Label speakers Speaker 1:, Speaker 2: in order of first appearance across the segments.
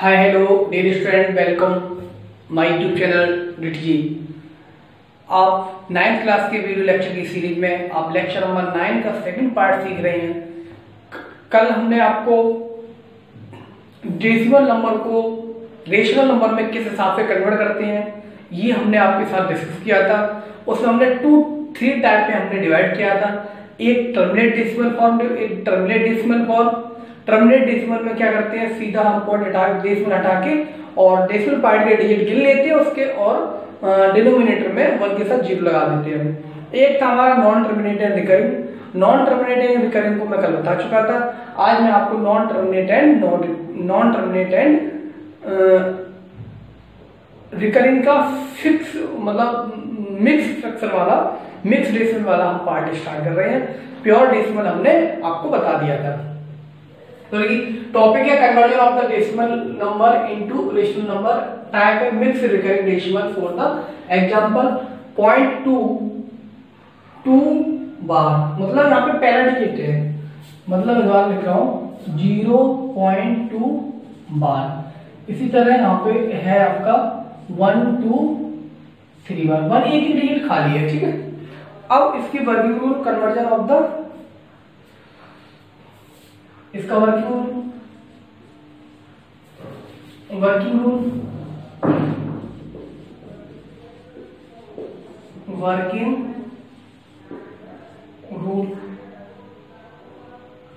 Speaker 1: Hi hello dear student, welcome my YouTube channel डिटजी। आप 9th class के video lecture की सीरीज में आप लेक्चर नंबर 9 का सेकंड पार्ट सीख रहे हैं। कल हमने आपको डेसिमल नंबर को रेशनल नंबर में किस हिसाब से कन्वर्ट करते हैं ये हमने आपके साथ डिस्कस किया था। उसमें हमने 3 टाइप में हमने डिवाइड किया था, एक टर्मिनेट डेसिमल फॉर्म, एक terminate decimal form. Terminate decimal में क्या करते हैं, सीधा हम पॉइंट हटा के डेसिमल हटा के और डेसिमल पॉइंट के डिजिट गिन लेते हैं उसके और डिनोमिनेटर में 1 के साथ 0 लगा देते हैं। एक था हमारा non terminate and recurring. Non terminate and recurring को मैं कल बता चुका था। आज मैं आपको नॉन टर्मिनेट एंड रिकरिंग का फिक्स मतलब मिक्स स्ट्रक्चर वाला, मिक्स डेसिमल वाला हम पार्ट स्टार्ट कर रहे हैं। प्योर डेसिमल हमने आपको बता दिया था। तो टॉपिक है conversion of the decimal number into rational number, type है mix recurring decimal for the example 0.2 bar, मतलब यहाँ पे पहला डिजिट है, मतलब इस बार लिख रहा हूं 0.2 बार। इसी तरह यहाँ पे है आपका 1 2 3 बार, 1 एक ही डिजिट खाली है, ठीक है। अब इसकी working rule, conversion of the, इसका working rule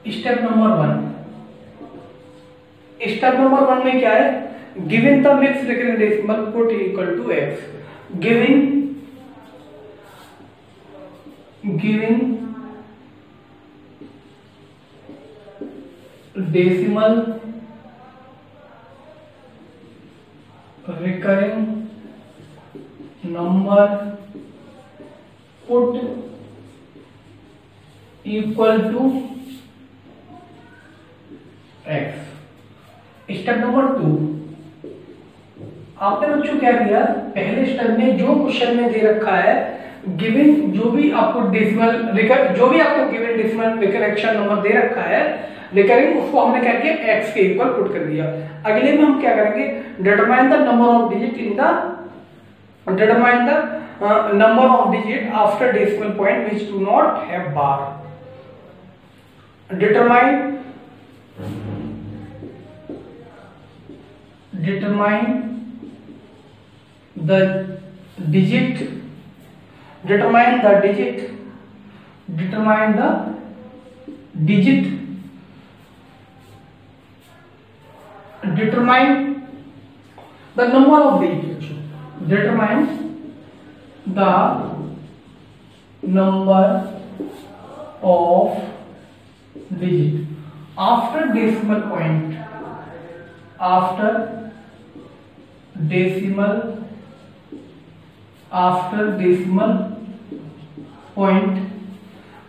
Speaker 1: step number 1। Step number 1 में क्या है, given the mix recurring decimal put equal to x। Given decimal recurring number put equal to x। Step number 2, आपने बच्चों क्या किया, पहले स्टेप में जो क्वेश्चन में दे रखा है गिवन, जो भी आपको गिवन डेसिमल रिकरेक्शन नंबर दे रखा है रिकरिंग, उसको हमने क्या किया, x के इक्वल पुट कर दिया। अगले में हम क्या करेंगे, determine the number of digit after decimal point which do not have bar. determine the digit determine the number of digits, determine the number of digit after decimal point,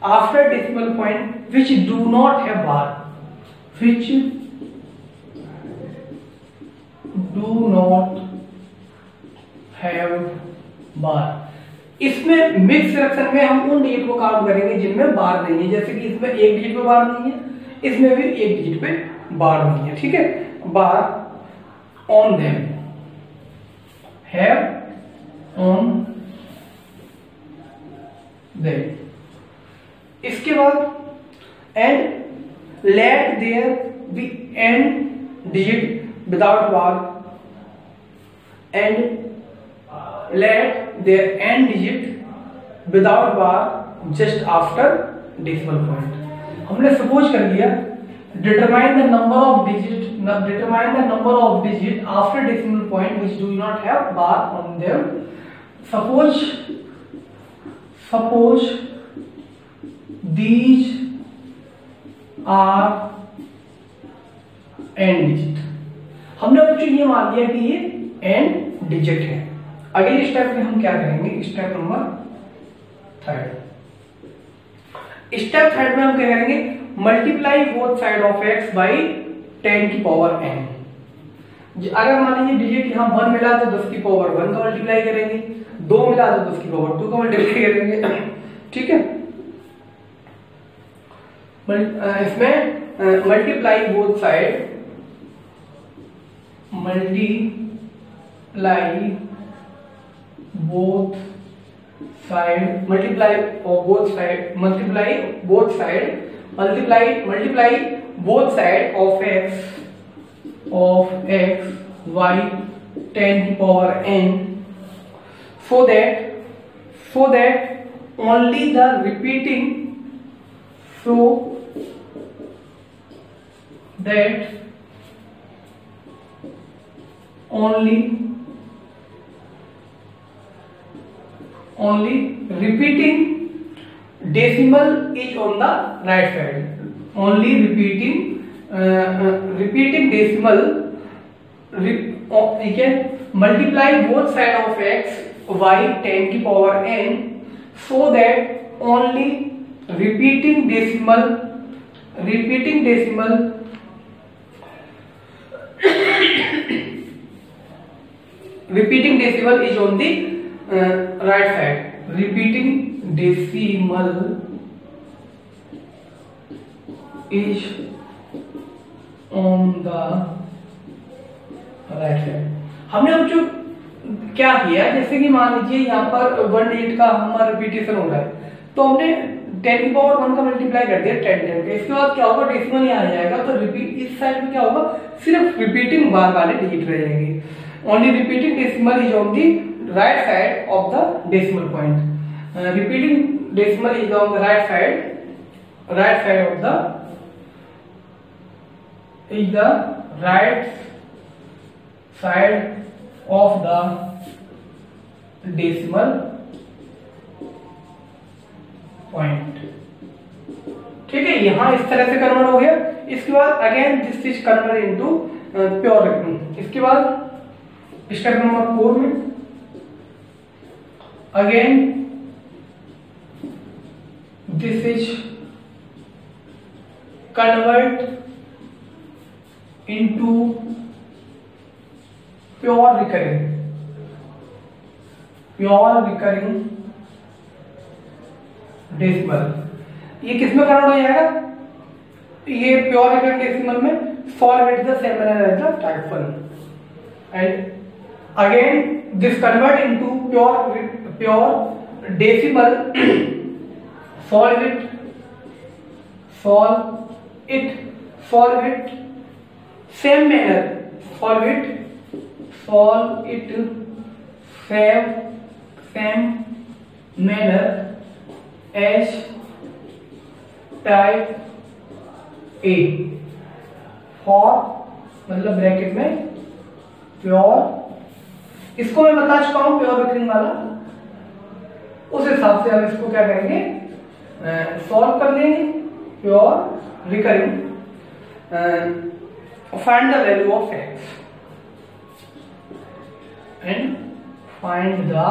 Speaker 1: after decimal point which do not have bar, which do not have bar। इसमें mix reaction में हम उन digit को count करेंगे जिनमें बार नहीं है, जैसे कि इसमें एक डिजिट पे बार नहीं है, इसमें भी एक डिजिट पे बार नहीं है, ठीक है। Bar on them, have on them. इसके बाद and let there be and digit without bar, and let their end digit without bar just after decimal point। हमने सपोज कर लिया determine the number of digit after decimal point which do not have bar on them। suppose these are end digit। हमने बच्चों ये मान लिया कि ये एंड डिजिट है। अगले स्टेप में हम क्या करेंगे, स्टेप नंबर 3। स्टेप 3 में हम क्या करेंगे, multiply both side of x by 10 की पावर n। अगर मान लीजिए डिजिट यहाँ 1 मिला तो 10 की पावर 1 का मल्टीप्लाई करेंगे, 2 मिला तो 10 की पावर 2 का मल्टीप्लाई करेंगे, ठीक है। इसमें multiply both side multiply both side, multiply both side of x y 10 to power n, so that only the repeating only repeating decimal is on the right side. Only repeating decimal multiply both side of x y 10 to power n, so that only repeating decimal is on the right side. Repeating decimal is on the right side. हमने अब जो क्या किया, जैसे कि मान लीजिए यहाँ पर 1 डिजिट का हमारा रिपीटेशन हो रहा है, तो हमने 10 की पावर 1 का मल्टीप्लाई कर दिया 10 10 का। इसके बाद क्या होगा, डेसिमल यहाँ आ जाएगा, तो रिपीट इस साइड में क्या होगा, सिर्फ रिपीटिंग बार वाले डिजिट रह जाएंगे। Only repeating decimal is on the right side of the decimal point. Repeating decimal is on the right side of the right side of the decimal point। ठीक है, यहां इस तरह से कन्वर्ट हो गया। इसके बाद again this is convert into pure rectangle. इसके बाद स्टेप नंबर 4 में again this is convert into pure recurring decimal. ये किसमें कन्वर्ट हो जाएगा, ये प्योर रिकरिंग डेसिमल में solve it the same manner as the type 1 and again this convert into pure decimal. solve it same manner, solve it same manner as type A for मतलब bracket में pure, इसको मैं बता चुका हूं pure recurring वाला, उस हिसाब से हम इसको क्या करेंगे, सॉल्व कर लेंगे pure recurring. find the value of x and find the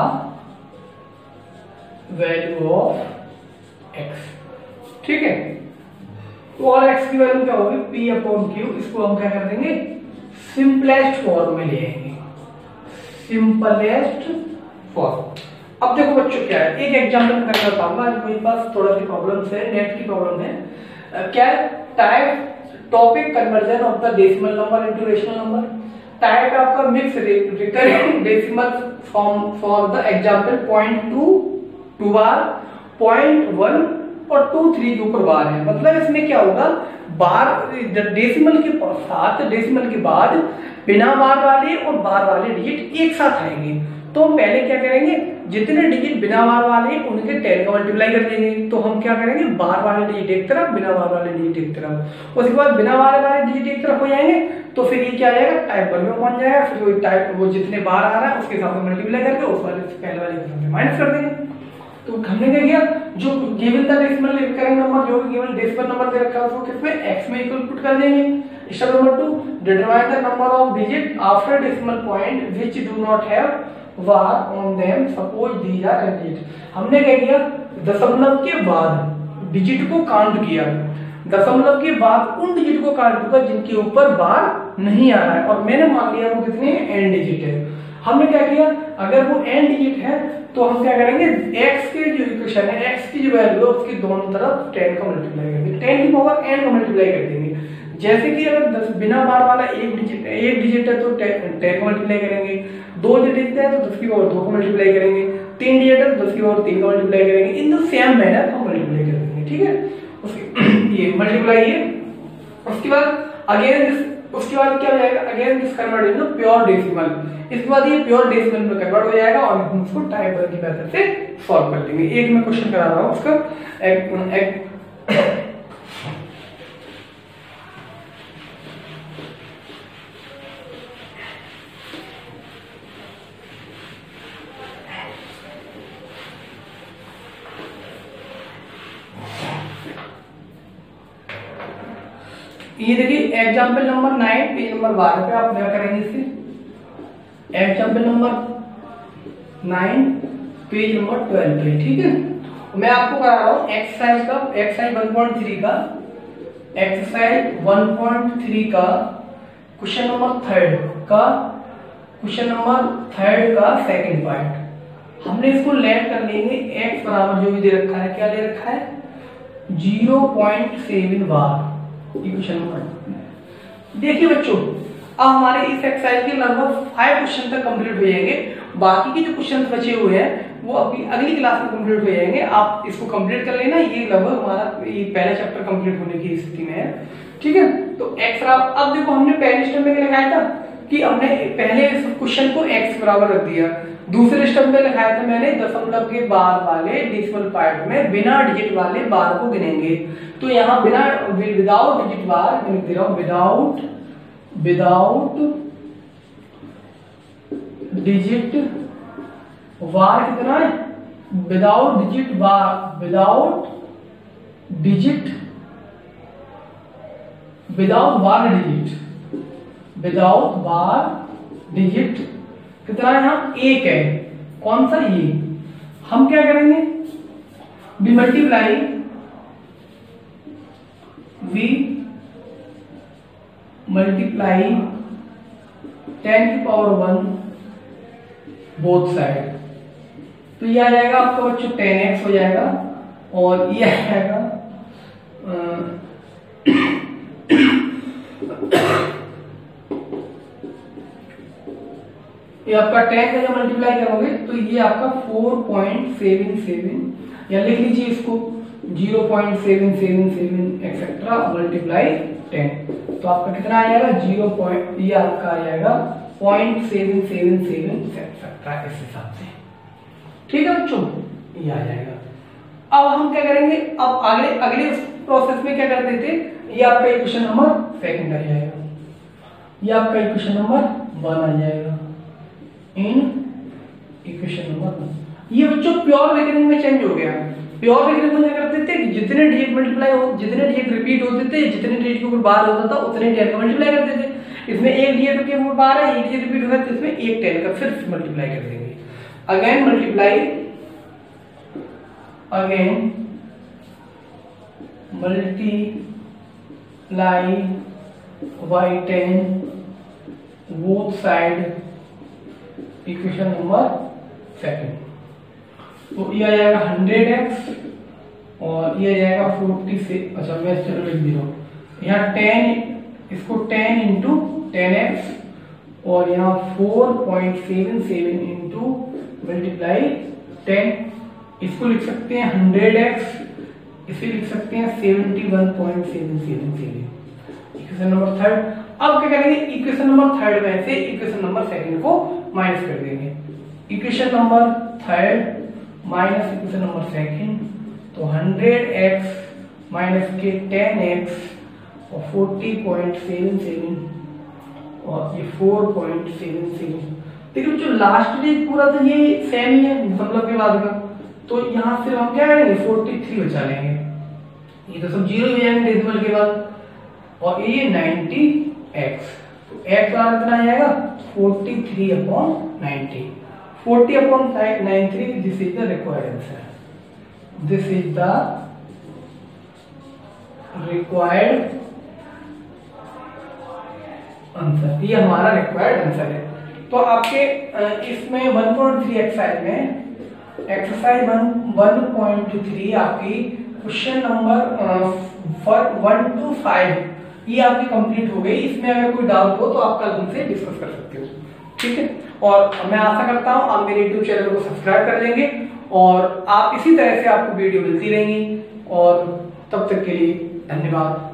Speaker 1: value of x। ठीक है, तो और x की वैल्यू क्या होगी, p अपॉन q। इसको हम क्या कर देंगे, सिंपलेस्ट फॉर्म में ले आएंगे, सिंपलेस्ट फॉर्म। अब देखो बच्चों क्या है, एक एग्जांपल करना चाहूंगा। आज मेरे पास थोड़ा सी प्रॉब्लम है, नेट की प्रॉब्लम है। क्या type topic conversion of the decimal number into rational number. Type आपका mix recurring decimal for the example 0.2 2 bar, 0.1 और 2 3 के ऊपर बार है। मतलब इसमें क्या होगा, बार डेसिमल के साथ डेसिमल के बाद बिना बार वाले और बार वाले डिजिट एक साथ आएंगे। तो हम पहले क्या करेंगे, जितने डिजिट बिना बार वाले उनके 10 का मल्टीप्लाई कर देंगे। तो हम क्या करेंगे, बार वाले डिजिट एक तरफ, बिना बार वाले डिजिट एक तरफ। उसके बाद बिना बार वाले डिजिट एक तरफ हो जाएंगे, तो फिर ये क्या आ जाएगा, टाइप 1 में पहुंच जाएगा। फिर वो टाइप वो जितने बार आ रहा है उसके हिसाब से मल्टीप्लाई करके उस वाले से पहले वाले से माइनस कर देंगे। तो हमने क्या किया, जो given the decimal recurring number, जो गिवन डेसिमल नंबर दे रखा है उसको किसमें, x में इक्वल पुट कर देंगे। Step number 2, determine the number of digit after decimal point which do not have var on them, suppose these are digit। हमने क्या किया, दशमलव के बाद डिजिट को काउंट किया, दशमलव के बाद उन डिजिट को काउंट किया जिनके ऊपर बार नहीं आ रहा है, और मैंने मान लिया वो कितने n डिजिट है। हमने क्या किया, अगर वो n डिजिट है तो हम क्या करेंगे, x के जो इक्वेशन है, x की जो वैल्यू है उसकी दोनों तरफ 10 का मल्टीप्लाई कर देंगे, 10 की पावर n का मल्टीप्लाई कर देंगे। जैसे कि अगर 10 बिना बार वाला एक डिजिट है तो 10 को मल्टीप्लाई करेंगे, 2 डिजिट है तो 10 की पावर 2 को मल्टीप्लाई करेंगे, 3 डिजिट है तो 10 की पावर 3 को मल्टीप्लाई करेंगे। इन द सेम मैनर हम मल्टीप्लाई कर देंगे, ठीक है। ये मल्टीप्लाई है, उसके बाद अगेन उसके बाद क्या हो जाएगा, again this convert into pure decimal. इसके बाद ये प्योर डेसिमल में कन्वर्ट हो जाएगा और हम उसको टाइप की मेथड से सॉल्व कर लेंगे। एक मैं क्वेश्चन करा रहा हूं उसका ये देखिए एग्जाम्पल नंबर 9 पेज नंबर 12 पे आप क्या करेंगे इसे, एग्जाम्पल नंबर 9 पेज नंबर 12 पे, ठीक है। मैं आपको करा रहा हूँ एक्सरसाइज का, एक्सरसाइज 1.3 का, एक्सरसाइज 1.3 का क्वेश्चन नंबर 3 का, क्वेश्चन नंबर 3 का सेकंड पार्ट। हमने इसको लेट कर लेंगे x बराबर जो भी दे रखा है, क्या दे रखा है 0.7 बार। इक्वेशन नंबर देखिए बच्चों, अब हमारे इस एक्सरसाइज के लगभग 5 क्वेश्चन तक कंप्लीट हो जाएंगे। बाकी के जो क्वेश्चन बचे हुए हैं वो अभी अगली क्लास में कंप्लीट हो जाएंगे। आप इसको कंप्लीट कर लेना, ये लगभग हमारा ये पहला चैप्टर कंप्लीट होने की स्थिति में है, ठीक है। तो एक्स बराबर, अब देखो हमने पहले स्टेप में क्या लिखाया था कि हमने पहले इस क्वेश्चन को एक्स बराबर रख दिया। दूसरे स्टेप में लिखाया था मैंने दशमलव के बार वाले डेसिमल पॉइंट में बिना डिजिट वाले बार को गिनेंगे। तो यहाँ बिना विदाउट डिजिट बार मैं लिख दे रहा हूं विदाउट डिजिट बार कितना है, विदाउट डिजिट बार, विदाउट डिजिट, विदाउट बार डिजिट, विदाउट बार डिजिट कितना है, यहाँ 1 है। कौन सा ये, हम क्या करेंगे बी मल्टीप्लाई मल्टीप्लाई 10 की पावर 1 बोथ साइड। तो ये आ जाएगा आपका बच्चों 10x हो जाएगा और ये आ जाएगा ये आपका 10 का जब मल्टीप्लाई करोगे तो ये आपका 4.77 या लिख लीजिए इसको 0.777 एक्सेट्रा मल्टीप्लाई 10। तो आपका कितना आ जाएगा 0. ये आपका आ जाएगा 0.777 एक्सेट्रा इस हिसाब से, ठीक है बच्चों, ये आ जाएगा। अब हम क्या करेंगे, अब अगले प्रोसेस में क्या करते थे, ये आपका इक्वेशन नंबर सेकंड आ जाएगा, ये आपका इक्वेशन नंबर 1 आ जाएगा इन इक्वेशन नंबर 1। ये बच्चों प्योर रेकनिंग में चेंज हो गया। प्योर रेकनिंग में क्या करते थे, जितने डिजिट मल्टीप्लाई हो, जितने डिजिट रिपीट होते थे, जितने डिजिट के ऊपर बार होता था उतने 10 का मल्टीप्लाई करते थे। इसमें एक डिजिट के ऊपर बार है, एक डिजिट रिपीट होता है तो इसमें एक 10 का फिर मल्टीप्लाई कर देंगे। Again multiply by 10 both side equation number second. तो ये आ जाएगा 100x और ये आ जाएगा 40 से, अच्छा मैं चलो लिख दे रहा हूँ यहाँ 10, इसको 10 इंटू 10x और यहाँ 4.77 इंटू मल्टीप्लाई 10। इसको लिख सकते हैं 100x, इसे लिख सकते हैं 71.777 इक्वेशन नंबर 3। अब क्या करेंगे, इक्वेशन नंबर 3 में से इक्वेशन नंबर 2 को माइनस कर देंगे। Equation number 3 minus equation number 2, तो 100x माइनस के 10x और 40.77 और ये 4.77। देखिए जो लास्ट डे पूरा तो ये सेम ही है दशमलव के बाद का, तो यहाँ से हम क्या करेंगे 43 बचा लेंगे, ये तो सब जीरो हो जाएंगे डेसिमल के बाद, और ये 90x, तो x का कितना आ जाएगा 43/90, 40/93। This is the required answer, this is the required answer, ये हमारा रिक्वायर्ड आंसर है। तो आपके इसमें 1.3 एक्सरसाइज में एक्सरसाइज 1.3 आपकी क्वेश्चन नंबर 1 to 5 ये आपकी कंप्लीट हो गई। इसमें अगर कोई डाउट हो तो आप कल हमसे डिस्कस कर सकते हो, ठीक है। और मैं आशा करता हूँ आप मेरे यूट्यूब चैनल को सब्सक्राइब कर लेंगे और आप इसी तरह से आपको वीडियो मिलती रहेंगी। और तब तक के लिए धन्यवाद।